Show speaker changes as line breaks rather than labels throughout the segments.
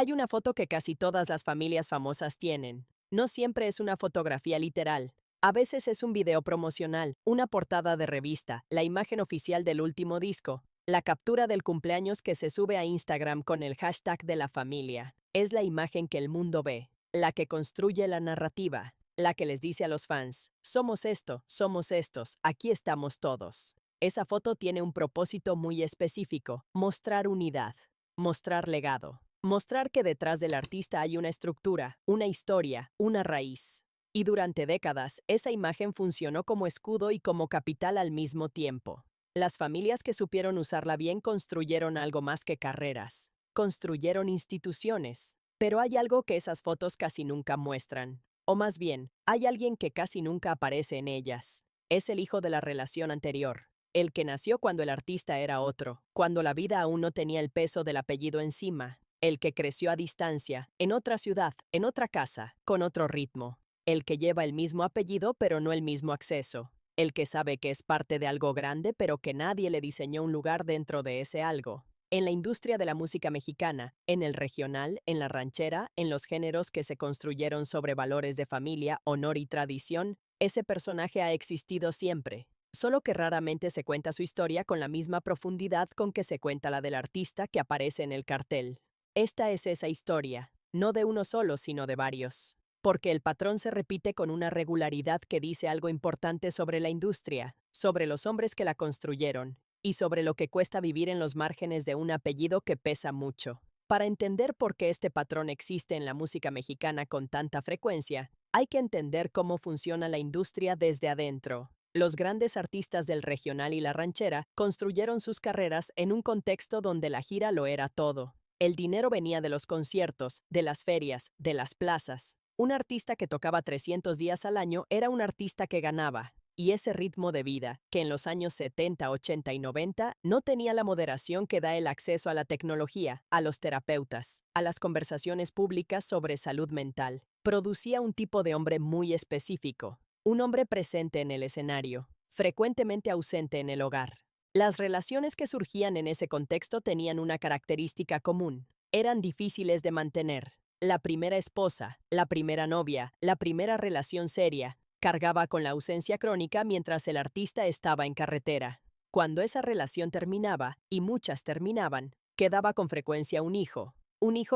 Hay una foto que casi todas las familias famosas tienen. No siempre es una fotografía literal. A veces es un video promocional, una portada de revista, la imagen oficial del último disco, la captura del cumpleaños que se sube a Instagram con el hashtag de la familia. Es la imagen que el mundo ve, la que construye la narrativa, la que les dice a los fans, somos esto, somos estos, aquí estamos todos. Esa foto tiene un propósito muy específico, mostrar unidad, mostrar legado. Mostrar que detrás del artista hay una estructura, una historia, una raíz. Y durante décadas, esa imagen funcionó como escudo y como capital al mismo tiempo. Las familias que supieron usarla bien construyeron algo más que carreras. Construyeron instituciones. Pero hay algo que esas fotos casi nunca muestran. O más bien, hay alguien que casi nunca aparece en ellas. Es el hijo de la relación anterior. El que nació cuando el artista era otro, cuando la vida aún no tenía el peso del apellido encima. El que creció a distancia, en otra ciudad, en otra casa, con otro ritmo. El que lleva el mismo apellido pero no el mismo acceso. El que sabe que es parte de algo grande pero que nadie le diseñó un lugar dentro de ese algo. En la industria de la música mexicana, en el regional, en la ranchera, en los géneros que se construyeron sobre valores de familia, honor y tradición, ese personaje ha existido siempre. Solo que raramente se cuenta su historia con la misma profundidad con que se cuenta la del artista que aparece en el cartel. Esta es esa historia, no de uno solo, sino de varios. Porque el patrón se repite con una regularidad que dice algo importante sobre la industria, sobre los hombres que la construyeron, y sobre lo que cuesta vivir en los márgenes de un apellido que pesa mucho. Para entender por qué este patrón existe en la música mexicana con tanta frecuencia, hay que entender cómo funciona la industria desde adentro. Los grandes artistas del regional y la ranchera construyeron sus carreras en un contexto donde la gira lo era todo. El dinero venía de los conciertos, de las ferias, de las plazas. Un artista que tocaba 300 días al año era un artista que ganaba. Y ese ritmo de vida, que en los años 70, 80 y 90 no tenía la moderación que da el acceso a la tecnología, a los terapeutas, a las conversaciones públicas sobre salud mental, producía un tipo de hombre muy específico. Un hombre presente en el escenario, frecuentemente ausente en el hogar. Las relaciones que surgían en ese contexto tenían una característica común. Eran difíciles de mantener. La primera esposa, la primera novia, la primera relación seria, cargaba con la ausencia crónica mientras el artista estaba en carretera. Cuando esa relación terminaba, y muchas terminaban, quedaba con frecuencia un hijo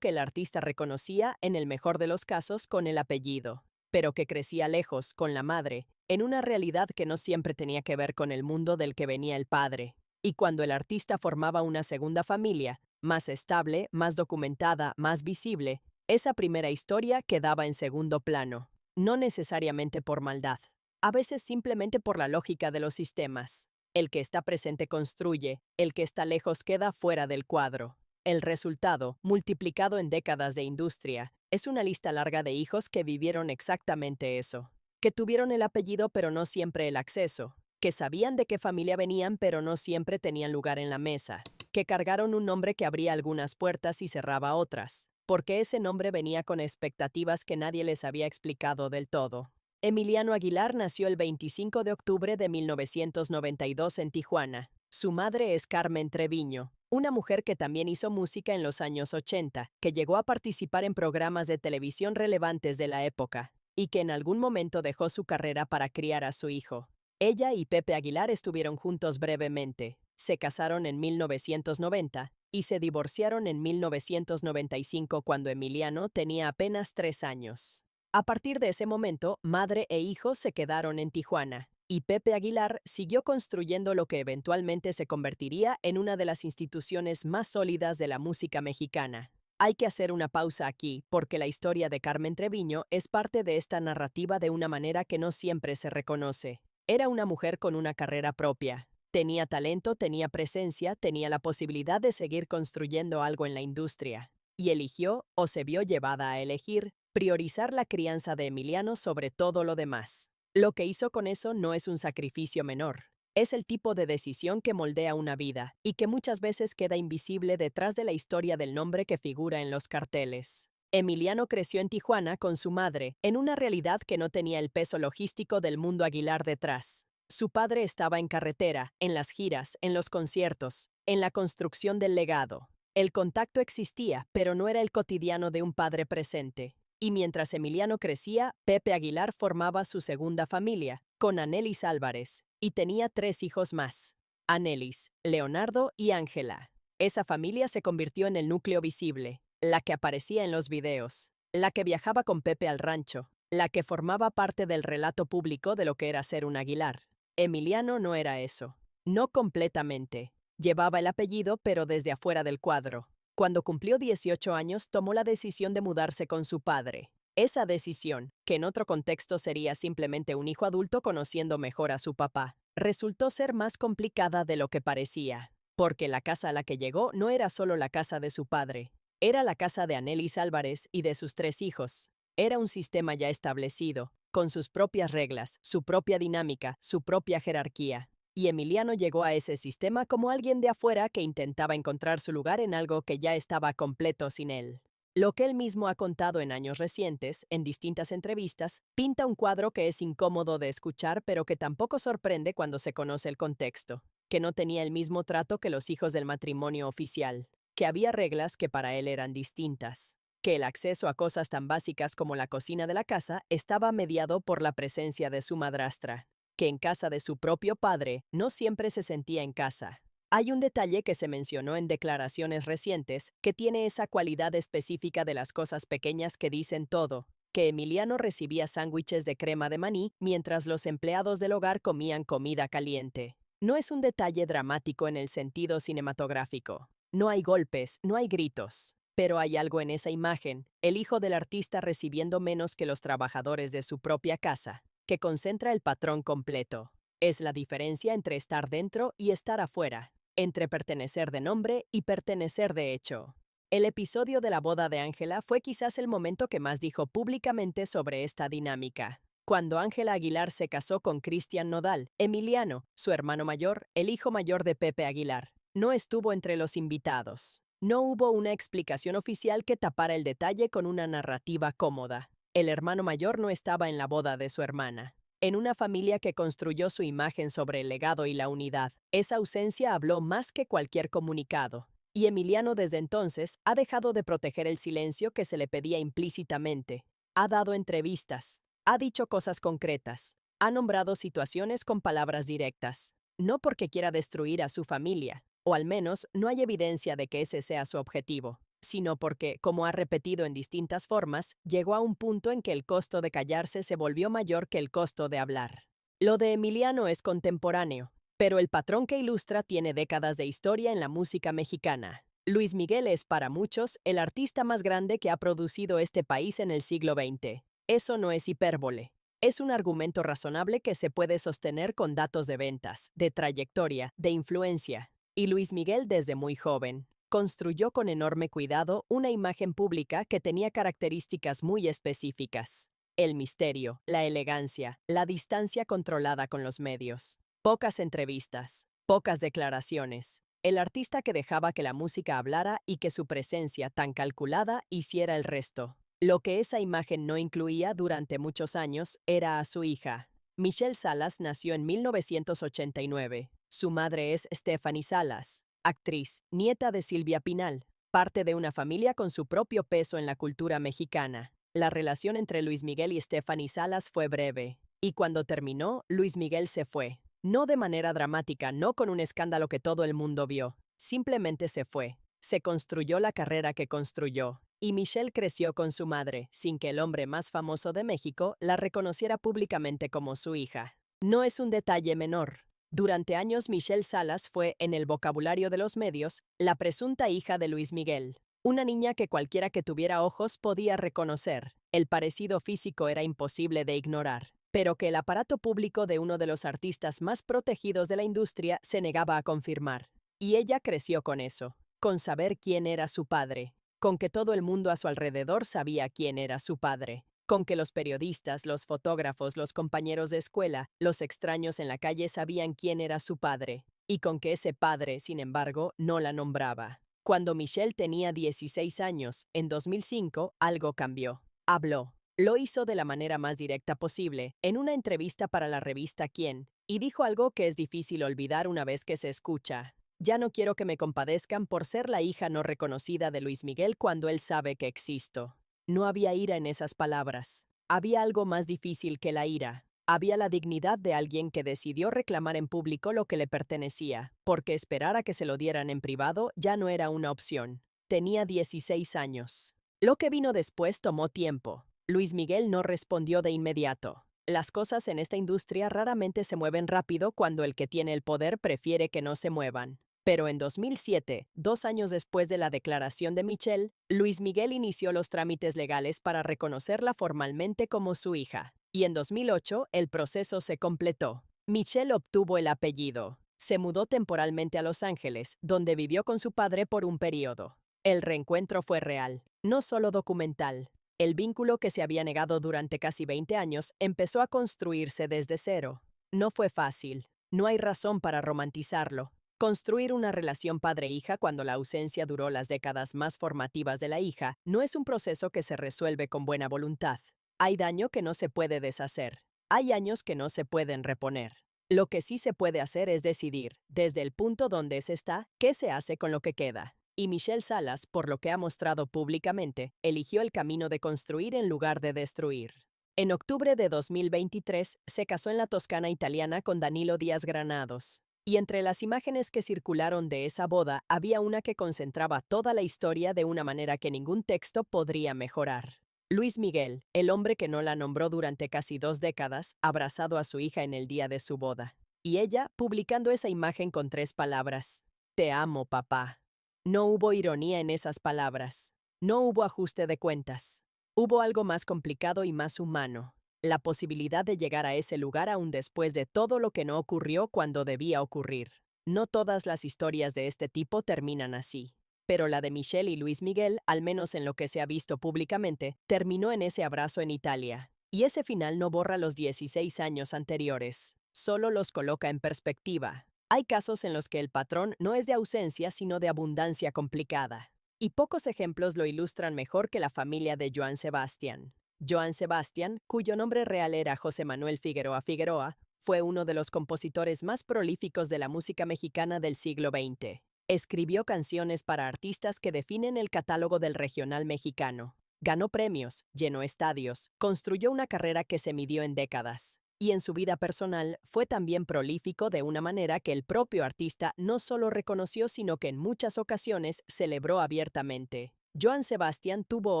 que el artista reconocía, en el mejor de los casos, con el apellido, pero que crecía lejos, con la madre, en una realidad que no siempre tenía que ver con el mundo del que venía el padre. Y cuando el artista formaba una segunda familia, más estable, más documentada, más visible, esa primera historia quedaba en segundo plano. No necesariamente por maldad, a veces simplemente por la lógica de los sistemas. El que está presente construye, el que está lejos queda fuera del cuadro. El resultado, multiplicado en décadas de industria, es una lista larga de hijos que vivieron exactamente eso. Que tuvieron el apellido pero no siempre el acceso. Que sabían de qué familia venían pero no siempre tenían lugar en la mesa. Que cargaron un nombre que abría algunas puertas y cerraba otras. Porque ese nombre venía con expectativas que nadie les había explicado del todo. Emiliano Aguilar nació el 25 de octubre de 1992 en Tijuana. Su madre es Carmen Treviño, una mujer que también hizo música en los años 80, que llegó a participar en programas de televisión relevantes de la época, y que en algún momento dejó su carrera para criar a su hijo. Ella y Pepe Aguilar estuvieron juntos brevemente, se casaron en 1990 y se divorciaron en 1995 cuando Emiliano tenía apenas 3 años. A partir de ese momento, madre e hijo se quedaron en Tijuana, y Pepe Aguilar siguió construyendo lo que eventualmente se convertiría en una de las instituciones más sólidas de la música mexicana. Hay que hacer una pausa aquí, porque la historia de Carmen Treviño es parte de esta narrativa de una manera que no siempre se reconoce. Era una mujer con una carrera propia. Tenía talento, tenía presencia, tenía la posibilidad de seguir construyendo algo en la industria. Y eligió, o se vio llevada a elegir, priorizar la crianza de Emiliano sobre todo lo demás. Lo que hizo con eso no es un sacrificio menor. Es el tipo de decisión que moldea una vida y que muchas veces queda invisible detrás de la historia del nombre que figura en los carteles. Emiliano creció en Tijuana con su madre, en una realidad que no tenía el peso logístico del mundo Aguilar detrás. Su padre estaba en carretera, en las giras, en los conciertos, en la construcción del legado. El contacto existía, pero no era el cotidiano de un padre presente. Y mientras Emiliano crecía, Pepe Aguilar formaba su segunda familia, con Anelis Álvarez, y tenía 3 hijos más: Anelis, Leonardo y Ángela. Esa familia se convirtió en el núcleo visible, la que aparecía en los videos, la que viajaba con Pepe al rancho, la que formaba parte del relato público de lo que era ser un Aguilar. Emiliano no era eso. No completamente. Llevaba el apellido, pero desde afuera del cuadro. Cuando cumplió 18 años, tomó la decisión de mudarse con su padre. Esa decisión, que en otro contexto sería simplemente un hijo adulto conociendo mejor a su papá, resultó ser más complicada de lo que parecía. Porque la casa a la que llegó no era solo la casa de su padre, era la casa de Anelis Álvarez y de sus 3 hijos. Era un sistema ya establecido, con sus propias reglas, su propia dinámica, su propia jerarquía. Y Emiliano llegó a ese sistema como alguien de afuera que intentaba encontrar su lugar en algo que ya estaba completo sin él. Lo que él mismo ha contado en años recientes, en distintas entrevistas, pinta un cuadro que es incómodo de escuchar, pero que tampoco sorprende cuando se conoce el contexto, que no tenía el mismo trato que los hijos del matrimonio oficial, que había reglas que para él eran distintas, que el acceso a cosas tan básicas como la cocina de la casa estaba mediado por la presencia de su madrastra, que en casa de su propio padre no siempre se sentía en casa. Hay un detalle que se mencionó en declaraciones recientes que tiene esa cualidad específica de las cosas pequeñas que dicen todo, que Emiliano recibía sándwiches de crema de maní mientras los empleados del hogar comían comida caliente. No es un detalle dramático en el sentido cinematográfico. No hay golpes, no hay gritos. Pero hay algo en esa imagen, el hijo del artista recibiendo menos que los trabajadores de su propia casa, que concentra el patrón completo. Es la diferencia entre estar dentro y estar afuera, entre pertenecer de nombre y pertenecer de hecho. El episodio de la boda de Ángela fue quizás el momento que más dijo públicamente sobre esta dinámica. Cuando Ángela Aguilar se casó con Cristian Nodal, Emiliano, su hermano mayor, el hijo mayor de Pepe Aguilar, no estuvo entre los invitados. No hubo una explicación oficial que tapara el detalle con una narrativa cómoda. El hermano mayor no estaba en la boda de su hermana. En una familia que construyó su imagen sobre el legado y la unidad, esa ausencia habló más que cualquier comunicado. Y Emiliano desde entonces ha dejado de proteger el silencio que se le pedía implícitamente. Ha dado entrevistas, ha dicho cosas concretas, ha nombrado situaciones con palabras directas. No porque quiera destruir a su familia, o al menos no hay evidencia de que ese sea su objetivo, sino porque, como ha repetido en distintas formas, llegó a un punto en que el costo de callarse se volvió mayor que el costo de hablar. Lo de Emiliano es contemporáneo, pero el patrón que ilustra tiene décadas de historia en la música mexicana. Luis Miguel es, para muchos, el artista más grande que ha producido este país en el siglo XX. Eso no es hipérbole. Es un argumento razonable que se puede sostener con datos de ventas, de trayectoria, de influencia. Y Luis Miguel, desde muy joven, construyó con enorme cuidado una imagen pública que tenía características muy específicas: el misterio, la elegancia, la distancia controlada con los medios. Pocas entrevistas, pocas declaraciones. El artista que dejaba que la música hablara y que su presencia tan calculada hiciera el resto. Lo que esa imagen no incluía durante muchos años era a su hija. Michelle Salas nació en 1989. Su madre es Stephanie Salas, actriz, nieta de Silvia Pinal, parte de una familia con su propio peso en la cultura mexicana. La relación entre Luis Miguel y Stephanie Salas fue breve, y cuando terminó, Luis Miguel se fue. No de manera dramática, no con un escándalo que todo el mundo vio, simplemente se fue. Se construyó la carrera que construyó, y Michelle creció con su madre, sin que el hombre más famoso de México la reconociera públicamente como su hija. No es un detalle menor. Durante años Michelle Salas fue, en el vocabulario de los medios, la presunta hija de Luis Miguel. Una niña que cualquiera que tuviera ojos podía reconocer. El parecido físico era imposible de ignorar, pero que el aparato público de uno de los artistas más protegidos de la industria se negaba a confirmar. Y ella creció con eso, con saber quién era su padre, con que todo el mundo a su alrededor sabía quién era su padre, con que los periodistas, los fotógrafos, los compañeros de escuela, los extraños en la calle sabían quién era su padre, y con que ese padre, sin embargo, no la nombraba. Cuando Michelle tenía 16 años, en 2005, algo cambió. Habló. Lo hizo de la manera más directa posible, en una entrevista para la revista Quién, y dijo algo que es difícil olvidar una vez que se escucha. Ya no quiero que me compadezcan por ser la hija no reconocida de Luis Miguel cuando él sabe que existo. No había ira en esas palabras. Había algo más difícil que la ira. Había la dignidad de alguien que decidió reclamar en público lo que le pertenecía, porque esperar a que se lo dieran en privado ya no era una opción. Tenía 16 años. Lo que vino después tomó tiempo. Luis Miguel no respondió de inmediato. Las cosas en esta industria raramente se mueven rápido cuando el que tiene el poder prefiere que no se muevan. Pero en 2007, 2 años después de la declaración de Michelle, Luis Miguel inició los trámites legales para reconocerla formalmente como su hija. Y en 2008, el proceso se completó. Michelle obtuvo el apellido. Se mudó temporalmente a Los Ángeles, donde vivió con su padre por un periodo. El reencuentro fue real, no solo documental. El vínculo que se había negado durante casi 20 años empezó a construirse desde cero. No fue fácil. No hay razón para romantizarlo. Construir una relación padre-hija cuando la ausencia duró las décadas más formativas de la hija no es un proceso que se resuelve con buena voluntad. Hay daño que no se puede deshacer. Hay años que no se pueden reponer. Lo que sí se puede hacer es decidir, desde el punto donde se está, qué se hace con lo que queda. Y Michelle Salas, por lo que ha mostrado públicamente, eligió el camino de construir en lugar de destruir. En octubre de 2023, se casó en la Toscana italiana con Danilo Díaz Granados. Y entre las imágenes que circularon de esa boda había una que concentraba toda la historia de una manera que ningún texto podría mejorar. Luis Miguel, el hombre que no la nombró durante casi 2 décadas, abrazado a su hija en el día de su boda. Y ella, publicando esa imagen con 3 palabras. Te amo, papá. No hubo ironía en esas palabras. No hubo ajuste de cuentas. Hubo algo más complicado y más humano. La posibilidad de llegar a ese lugar aún después de todo lo que no ocurrió cuando debía ocurrir. No todas las historias de este tipo terminan así. Pero la de Michelle y Luis Miguel, al menos en lo que se ha visto públicamente, terminó en ese abrazo en Italia. Y ese final no borra los 16 años anteriores. Solo los coloca en perspectiva. Hay casos en los que el patrón no es de ausencia, sino de abundancia complicada. Y pocos ejemplos lo ilustran mejor que la familia de Joan Sebastián. Joan Sebastián, cuyo nombre real era José Manuel Figueroa Figueroa, fue uno de los compositores más prolíficos de la música mexicana del siglo XX. Escribió canciones para artistas que definen el catálogo del regional mexicano. Ganó premios, llenó estadios, construyó una carrera que se midió en décadas. Y en su vida personal fue también prolífico de una manera que el propio artista no solo reconoció, sino que en muchas ocasiones celebró abiertamente. Joan Sebastián tuvo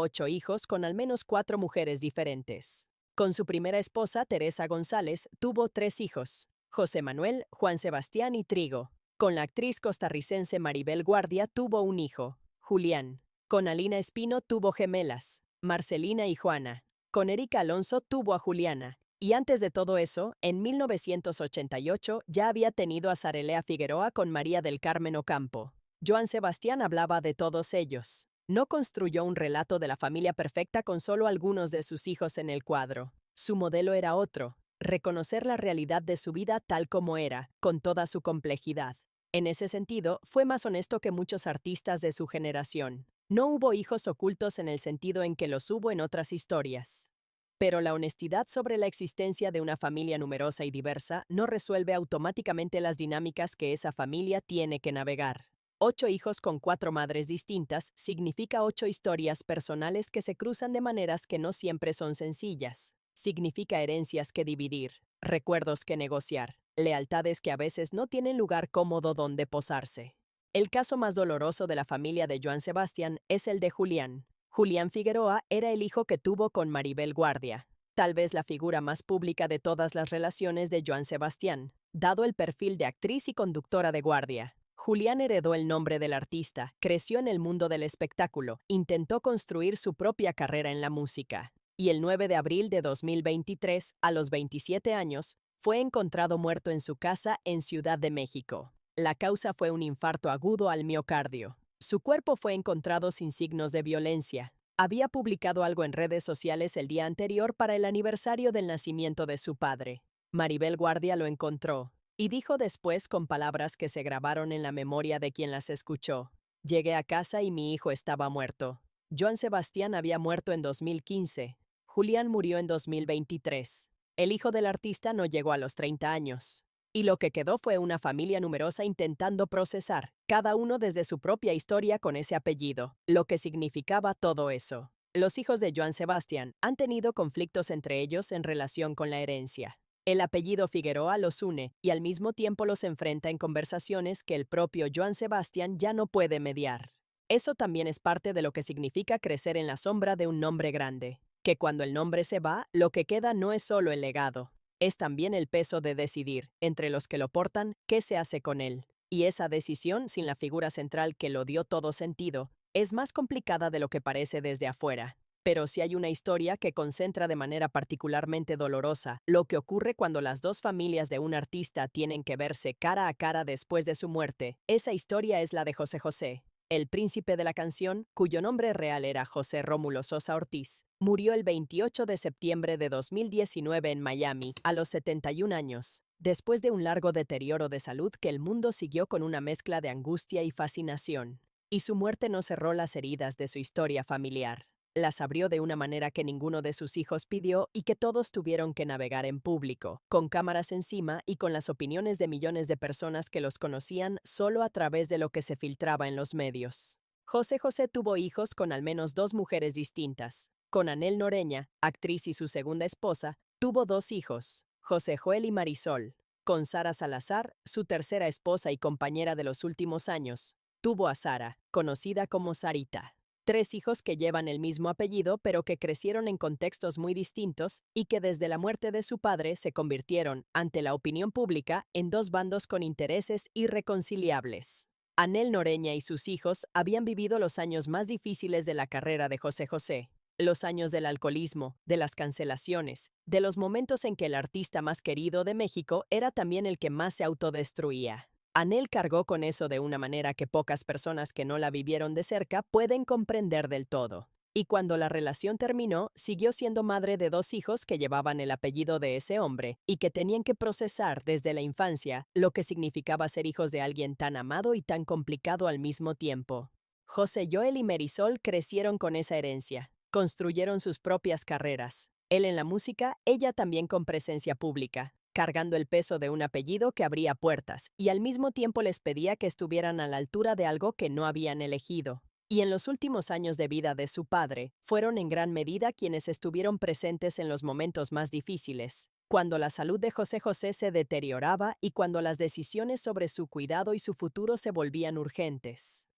8 hijos con al menos 4 mujeres diferentes. Con su primera esposa, Teresa González, tuvo 3 hijos: José Manuel, Juan Sebastián y Trigo. Con la actriz costarricense Maribel Guardia tuvo un hijo, Julián. Con Alina Espino tuvo gemelas, Marcelina y Juana. Con Erika Alonso tuvo a Juliana. Y antes de todo eso, en 1988 ya había tenido a Zarelea Figueroa con María del Carmen Ocampo. Joan Sebastián hablaba de todos ellos. No construyó un relato de la familia perfecta con solo algunos de sus hijos en el cuadro. Su modelo era otro: reconocer la realidad de su vida tal como era, con toda su complejidad. En ese sentido, fue más honesto que muchos artistas de su generación. No hubo hijos ocultos en el sentido en que los hubo en otras historias. Pero la honestidad sobre la existencia de una familia numerosa y diversa no resuelve automáticamente las dinámicas que esa familia tiene que navegar. 8 hijos con 4 madres distintas significa 8 historias personales que se cruzan de maneras que no siempre son sencillas. Significa herencias que dividir, recuerdos que negociar, lealtades que a veces no tienen lugar cómodo donde posarse. El caso más doloroso de la familia de Joan Sebastián es el de Julián. Julián Figueroa era el hijo que tuvo con Maribel Guardia, tal vez la figura más pública de todas las relaciones de Joan Sebastián, dado el perfil de actriz y conductora de Guardia. Julián heredó el nombre del artista, creció en el mundo del espectáculo, intentó construir su propia carrera en la música. Y el 9 de abril de 2023, a los 27 años, fue encontrado muerto en su casa en Ciudad de México. La causa fue un infarto agudo al miocardio. Su cuerpo fue encontrado sin signos de violencia. Había publicado algo en redes sociales el día anterior para el aniversario del nacimiento de su padre. Maribel Guardia lo encontró y dijo después, con palabras que se grabaron en la memoria de quien las escuchó: llegué a casa y mi hijo estaba muerto. Joan Sebastián había muerto en 2015. Julián murió en 2023. El hijo del artista no llegó a los 30 años. y lo que quedó fue una familia numerosa intentando procesar, cada uno desde su propia historia con ese apellido, lo que significaba todo eso. Los hijos de Joan Sebastián han tenido conflictos entre ellos en relación con la herencia. El apellido Figueroa los une y al mismo tiempo los enfrenta en conversaciones que el propio Joan Sebastián ya no puede mediar. Eso también es parte de lo que significa crecer en la sombra de un nombre grande, que cuando el nombre se va, lo que queda no es solo el legado, es también el peso de decidir, entre los que lo portan, qué se hace con él. Y esa decisión, sin la figura central que lo dio todo sentido, es más complicada de lo que parece desde afuera. Pero si hay una historia que concentra de manera particularmente dolorosa lo que ocurre cuando las dos familias de un artista tienen que verse cara a cara después de su muerte, esa historia es la de José José, el príncipe de la canción, cuyo nombre real era José Rómulo Sosa Ortiz, murió el 28 de septiembre de 2019 en Miami, a los 71 años, después de un largo deterioro de salud que el mundo siguió con una mezcla de angustia y fascinación. Y su muerte no cerró las heridas de su historia familiar. Las abrió de una manera que ninguno de sus hijos pidió y que todos tuvieron que navegar en público, con cámaras encima y con las opiniones de millones de personas que los conocían solo a través de lo que se filtraba en los medios. José José tuvo hijos con al menos dos mujeres distintas. Con Anel Noreña, actriz y su segunda esposa, tuvo dos hijos, José Joel y Marisol. Con Sara Salazar, su tercera esposa y compañera de los últimos años, tuvo a Sara, conocida como Sarita. Tres hijos que llevan el mismo apellido pero que crecieron en contextos muy distintos y que desde la muerte de su padre se convirtieron, ante la opinión pública, en dos bandos con intereses irreconciliables. Anel Noreña y sus hijos habían vivido los años más difíciles de la carrera de José José, los años del alcoholismo, de las cancelaciones, de los momentos en que el artista más querido de México era también el que más se autodestruía. Anel cargó con eso de una manera que pocas personas que no la vivieron de cerca pueden comprender del todo. Y cuando la relación terminó, siguió siendo madre de dos hijos que llevaban el apellido de ese hombre y que tenían que procesar desde la infancia lo que significaba ser hijos de alguien tan amado y tan complicado al mismo tiempo. José Joel y Marisol crecieron con esa herencia, construyeron sus propias carreras. Él en la música, ella también con presencia pública, cargando el peso de un apellido que abría puertas y al mismo tiempo les pedía que estuvieran a la altura de algo que no habían elegido. Y en los últimos años de vida de su padre, fueron en gran medida quienes estuvieron presentes en los momentos más difíciles, cuando la salud de José José se deterioraba y cuando las decisiones sobre su cuidado y su futuro se volvían urgentes.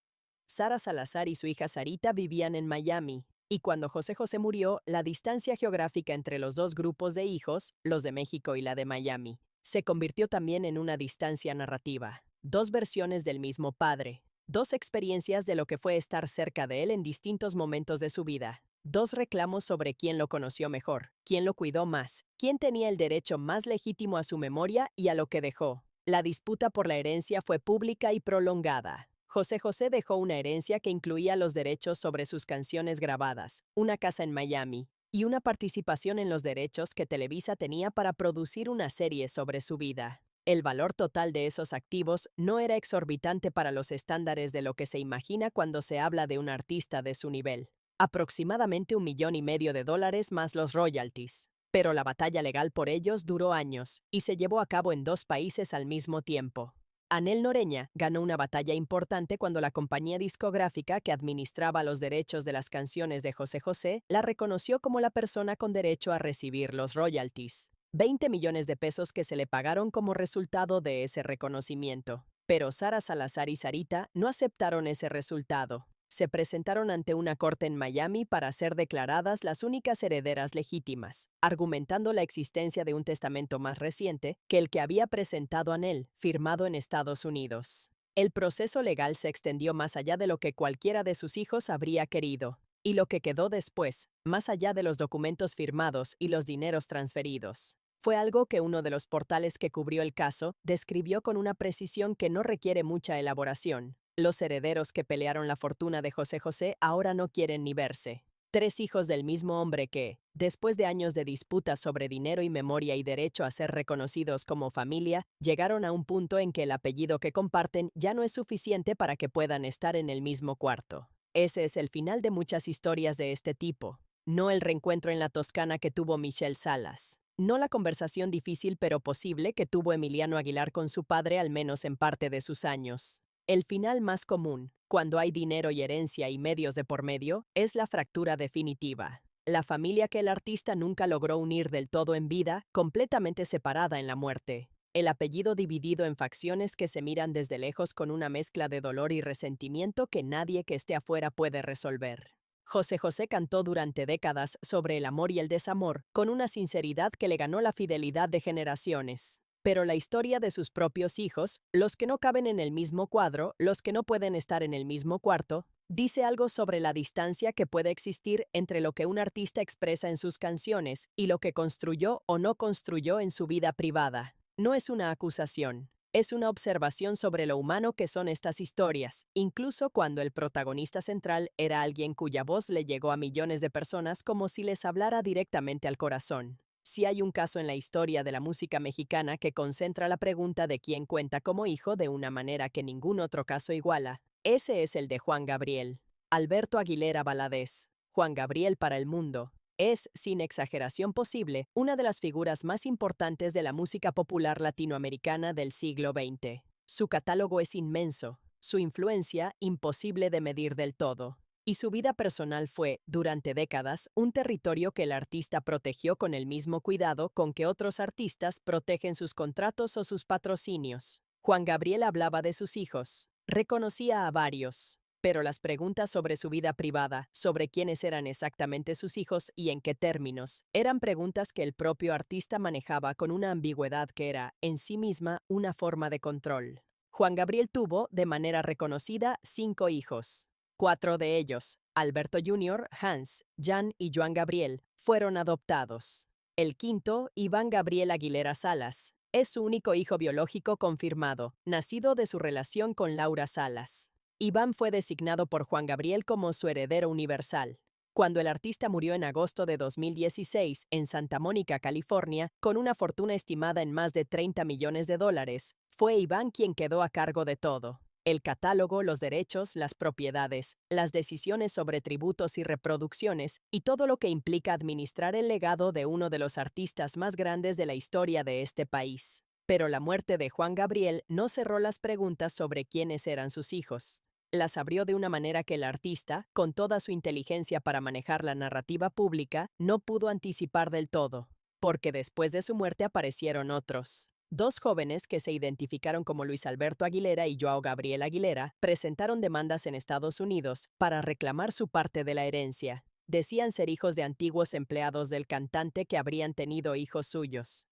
Sara Salazar y su hija Sarita vivían en Miami, y cuando José José murió, la distancia geográfica entre los dos grupos de hijos, los de México y la de Miami, se convirtió también en una distancia narrativa. Dos versiones del mismo padre, dos experiencias de lo que fue estar cerca de él en distintos momentos de su vida, dos reclamos sobre quién lo conoció mejor, quién lo cuidó más, quién tenía el derecho más legítimo a su memoria y a lo que dejó. La disputa por la herencia fue pública y prolongada. José José dejó una herencia que incluía los derechos sobre sus canciones grabadas, una casa en Miami y una participación en los derechos que Televisa tenía para producir una serie sobre su vida. El valor total de esos activos no era exorbitante para los estándares de lo que se imagina cuando se habla de un artista de su nivel. Aproximadamente $1,500,000 más los royalties. Pero la batalla legal por ellos duró años y se llevó a cabo en dos países al mismo tiempo. Anel Noreña ganó una batalla importante cuando la compañía discográfica que administraba los derechos de las canciones de José José la reconoció como la persona con derecho a recibir los royalties, 20 millones de pesos que se le pagaron como resultado de ese reconocimiento. Pero Sara Salazar y Sarita no aceptaron ese resultado. Se presentaron ante una corte en Miami para ser declaradas las únicas herederas legítimas, argumentando la existencia de un testamento más reciente que el que había presentado Anel, firmado en Estados Unidos. El proceso legal se extendió más allá de lo que cualquiera de sus hijos habría querido, y lo que quedó después, más allá de los documentos firmados y los dineros transferidos, fue algo que uno de los portales que cubrió el caso describió con una precisión que no requiere mucha elaboración. Los herederos que pelearon la fortuna de José José ahora no quieren ni verse. Tres hijos del mismo hombre que, después de años de disputas sobre dinero y memoria y derecho a ser reconocidos como familia, llegaron a un punto en que el apellido que comparten ya no es suficiente para que puedan estar en el mismo cuarto. Ese es el final de muchas historias de este tipo, no el reencuentro en la Toscana que tuvo Michelle Salas. no la conversación difícil pero posible que tuvo Emiliano Aguilar con su padre al menos en parte de sus años. El final más común, cuando hay dinero y herencia y medios de por medio, es la fractura definitiva. La familia que el artista nunca logró unir del todo en vida, completamente separada en la muerte. El apellido dividido en facciones que se miran desde lejos con una mezcla de dolor y resentimiento que nadie que esté afuera puede resolver. José José cantó durante décadas sobre el amor y el desamor, con una sinceridad que le ganó la fidelidad de generaciones. Pero la historia de sus propios hijos, los que no caben en el mismo cuadro, los que no pueden estar en el mismo cuarto, dice algo sobre la distancia que puede existir entre lo que un artista expresa en sus canciones y lo que construyó o no construyó en su vida privada. No es una acusación. Es una observación sobre lo humano que son estas historias, incluso cuando el protagonista central era alguien cuya voz le llegó a millones de personas como si les hablara directamente al corazón. Si hay un caso en la historia de la música mexicana que concentra la pregunta de quién cuenta como hijo de una manera que ningún otro caso iguala, ese es el de Juan Gabriel. Alberto Aguilera Valadez, Juan Gabriel para el mundo. Es, sin exageración posible, una de las figuras más importantes de la música popular latinoamericana del siglo XX. Su catálogo es inmenso, su influencia imposible de medir del todo. Y su vida personal fue, durante décadas, un territorio que el artista protegió con el mismo cuidado con que otros artistas protegen sus contratos o sus patrocinios. Juan Gabriel hablaba de sus hijos, reconocía a varios. Pero las preguntas sobre su vida privada, sobre quiénes eran exactamente sus hijos y en qué términos, eran preguntas que el propio artista manejaba con una ambigüedad que era, en sí misma, una forma de control. Juan Gabriel tuvo, de manera reconocida, 5 hijos. 4 de ellos, Alberto Jr., Hans, Jan y Joan Gabriel, fueron adoptados. El quinto, Iván Gabriel Aguilera Salas, es su único hijo biológico confirmado, nacido de su relación con Laura Salas. Iván fue designado por Juan Gabriel como su heredero universal. Cuando el artista murió en agosto de 2016 en Santa Mónica, California, con una fortuna estimada en más de $30 millones, fue Iván quien quedó a cargo de todo. El catálogo, los derechos, las propiedades, las decisiones sobre tributos y reproducciones, y todo lo que implica administrar el legado de uno de los artistas más grandes de la historia de este país. Pero la muerte de Juan Gabriel no cerró las preguntas sobre quiénes eran sus hijos. Las abrió de una manera que el artista, con toda su inteligencia para manejar la narrativa pública, no pudo anticipar del todo, porque después de su muerte aparecieron otros. 2 jóvenes que se identificaron como Luis Alberto Aguilera y Joao Gabriel Aguilera presentaron demandas en Estados Unidos para reclamar su parte de la herencia. Decían ser hijos de antiguos empleados del cantante que habrían tenido hijos suyos.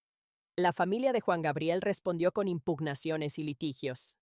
La familia de Juan Gabriel respondió con impugnaciones y litigios.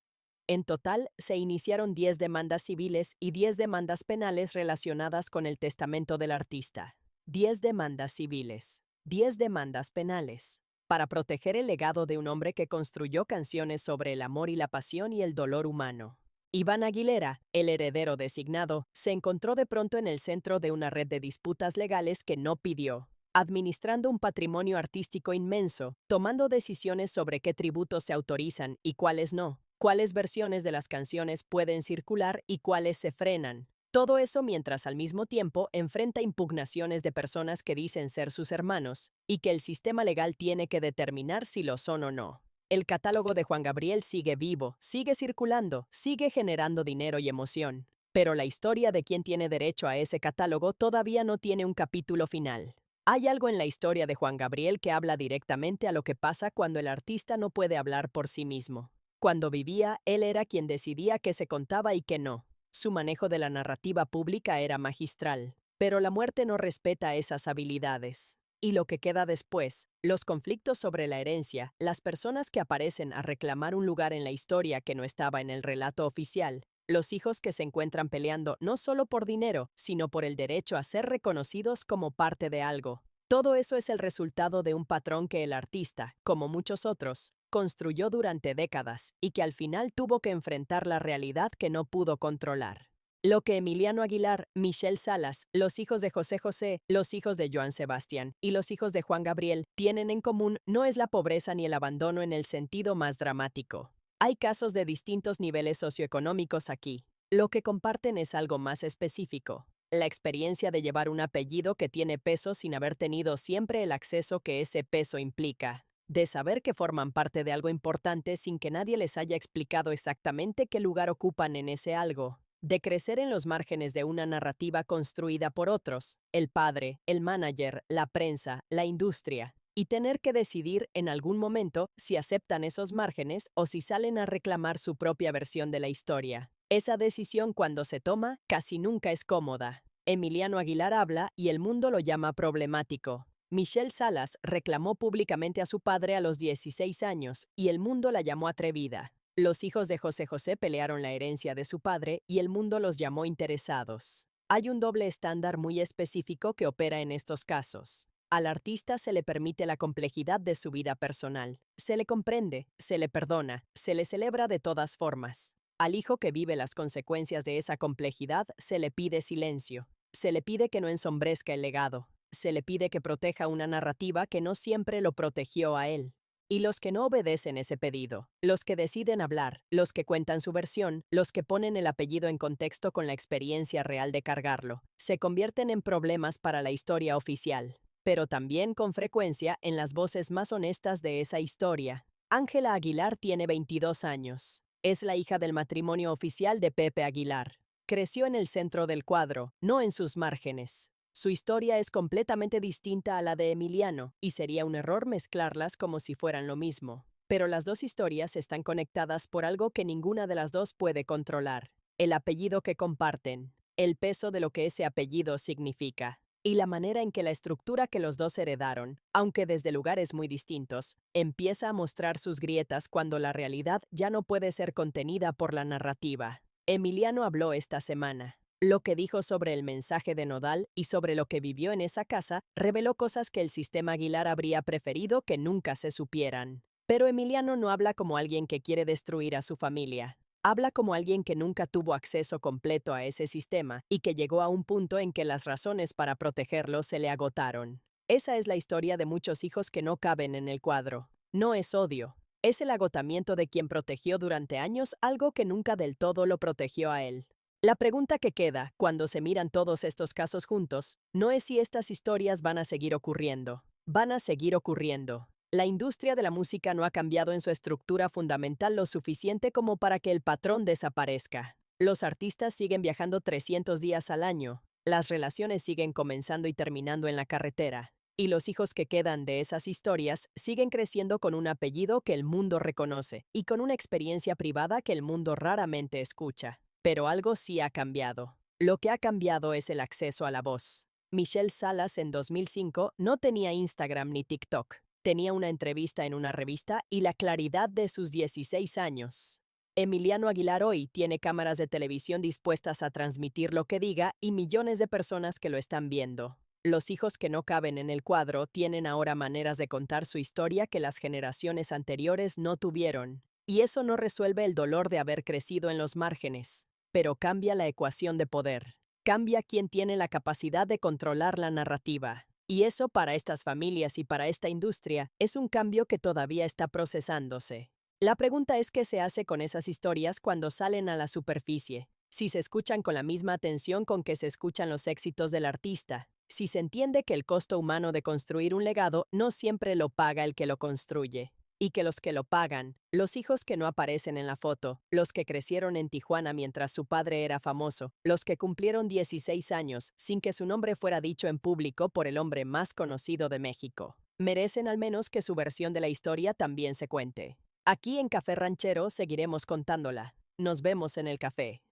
En total, se iniciaron 10 demandas civiles y 10 demandas penales relacionadas con el testamento del artista. 10 demandas civiles, 10 demandas penales, para proteger el legado de un hombre que construyó canciones sobre el amor y la pasión y el dolor humano. Iván Aguilera, el heredero designado, se encontró de pronto en el centro de una red de disputas legales que no pidió, administrando un patrimonio artístico inmenso, tomando decisiones sobre qué tributos se autorizan y cuáles no, cuáles versiones de las canciones pueden circular y cuáles se frenan. Todo eso mientras al mismo tiempo enfrenta impugnaciones de personas que dicen ser sus hermanos y que el sistema legal tiene que determinar si lo son o no. El catálogo de Juan Gabriel sigue vivo, sigue circulando, sigue generando dinero y emoción. Pero la historia de quién tiene derecho a ese catálogo todavía no tiene un capítulo final. Hay algo en la historia de Juan Gabriel que habla directamente a lo que pasa cuando el artista no puede hablar por sí mismo. Cuando vivía, él era quien decidía qué se contaba y qué no. Su manejo de la narrativa pública era magistral, pero la muerte no respeta esas habilidades. Y lo que queda después, los conflictos sobre la herencia, las personas que aparecen a reclamar un lugar en la historia que no estaba en el relato oficial, los hijos que se encuentran peleando no solo por dinero, sino por el derecho a ser reconocidos como parte de algo. Todo eso es el resultado de un patrón que el artista, como muchos otros, construyó durante décadas y que al final tuvo que enfrentar la realidad que no pudo controlar. Lo que Emiliano Aguilar, Michelle Salas, los hijos de José José, los hijos de Joan Sebastián y los hijos de Juan Gabriel tienen en común no es la pobreza ni el abandono en el sentido más dramático. Hay casos de distintos niveles socioeconómicos aquí. Lo que comparten es algo más específico. La experiencia de llevar un apellido que tiene peso sin haber tenido siempre el acceso que ese peso implica. De saber que forman parte de algo importante sin que nadie les haya explicado exactamente qué lugar ocupan en ese algo. De crecer en los márgenes de una narrativa construida por otros, el padre, el manager, la prensa, la industria, y tener que decidir en algún momento si aceptan esos márgenes o si salen a reclamar su propia versión de la historia. Esa decisión, cuando se toma, casi nunca es cómoda. Emiliano Aguilar habla y el mundo lo llama problemático. Michelle Salas reclamó públicamente a su padre a los 16 años y el mundo la llamó atrevida. Los hijos de José José pelearon la herencia de su padre y el mundo los llamó interesados. Hay un doble estándar muy específico que opera en estos casos. Al artista se le permite la complejidad de su vida personal. Se le comprende, se le perdona, se le celebra de todas formas. Al hijo que vive las consecuencias de esa complejidad se le pide silencio. Se le pide que no ensombrezca el legado. Se le pide que proteja una narrativa que no siempre lo protegió a él. Y los que no obedecen ese pedido, los que deciden hablar, los que cuentan su versión, los que ponen el apellido en contexto con la experiencia real de cargarlo, se convierten en problemas para la historia oficial, pero también con frecuencia en las voces más honestas de esa historia. Ángela Aguilar tiene 22 años. Es la hija del matrimonio oficial de Pepe Aguilar. Creció en el centro del cuadro, no en sus márgenes. Su historia es completamente distinta a la de Emiliano, y sería un error mezclarlas como si fueran lo mismo. Pero las dos historias están conectadas por algo que ninguna de las dos puede controlar: el apellido que comparten, el peso de lo que ese apellido significa, y la manera en que la estructura que los dos heredaron, aunque desde lugares muy distintos, empieza a mostrar sus grietas cuando la realidad ya no puede ser contenida por la narrativa. Emiliano habló esta semana. Lo que dijo sobre el mensaje de Nodal y sobre lo que vivió en esa casa reveló cosas que el sistema Aguilar habría preferido que nunca se supieran. Pero Emiliano no habla como alguien que quiere destruir a su familia. Habla como alguien que nunca tuvo acceso completo a ese sistema y que llegó a un punto en que las razones para protegerlo se le agotaron. Esa es la historia de muchos hijos que no caben en el cuadro. No es odio. Es el agotamiento de quien protegió durante años algo que nunca del todo lo protegió a él. La pregunta que queda, cuando se miran todos estos casos juntos, no es si estas historias van a seguir ocurriendo. Van a seguir ocurriendo. La industria de la música no ha cambiado en su estructura fundamental lo suficiente como para que el patrón desaparezca. Los artistas siguen viajando 300 días al año. Las relaciones siguen comenzando y terminando en la carretera. Y los hijos que quedan de esas historias siguen creciendo con un apellido que el mundo reconoce y con una experiencia privada que el mundo raramente escucha. Pero algo sí ha cambiado. Lo que ha cambiado es el acceso a la voz. Michelle Salas en 2005 no tenía Instagram ni TikTok. Tenía una entrevista en una revista y la claridad de sus 16 años. Emiliano Aguilar hoy tiene cámaras de televisión dispuestas a transmitir lo que diga y millones de personas que lo están viendo. Los hijos que no caben en el cuadro tienen ahora maneras de contar su historia que las generaciones anteriores no tuvieron. Y eso no resuelve el dolor de haber crecido en los márgenes, pero cambia la ecuación de poder. Cambia quién tiene la capacidad de controlar la narrativa. Y eso, para estas familias y para esta industria, es un cambio que todavía está procesándose. La pregunta es qué se hace con esas historias cuando salen a la superficie. Si se escuchan con la misma atención con que se escuchan los éxitos del artista. Si se entiende que el costo humano de construir un legado no siempre lo paga el que lo construye. Y que los que lo pagan, los hijos que no aparecen en la foto, los que crecieron en Tijuana mientras su padre era famoso, los que cumplieron 16 años sin que su nombre fuera dicho en público por el hombre más conocido de México, merecen al menos que su versión de la historia también se cuente. Aquí en Café Ranchero seguiremos contándola. Nos vemos en el café.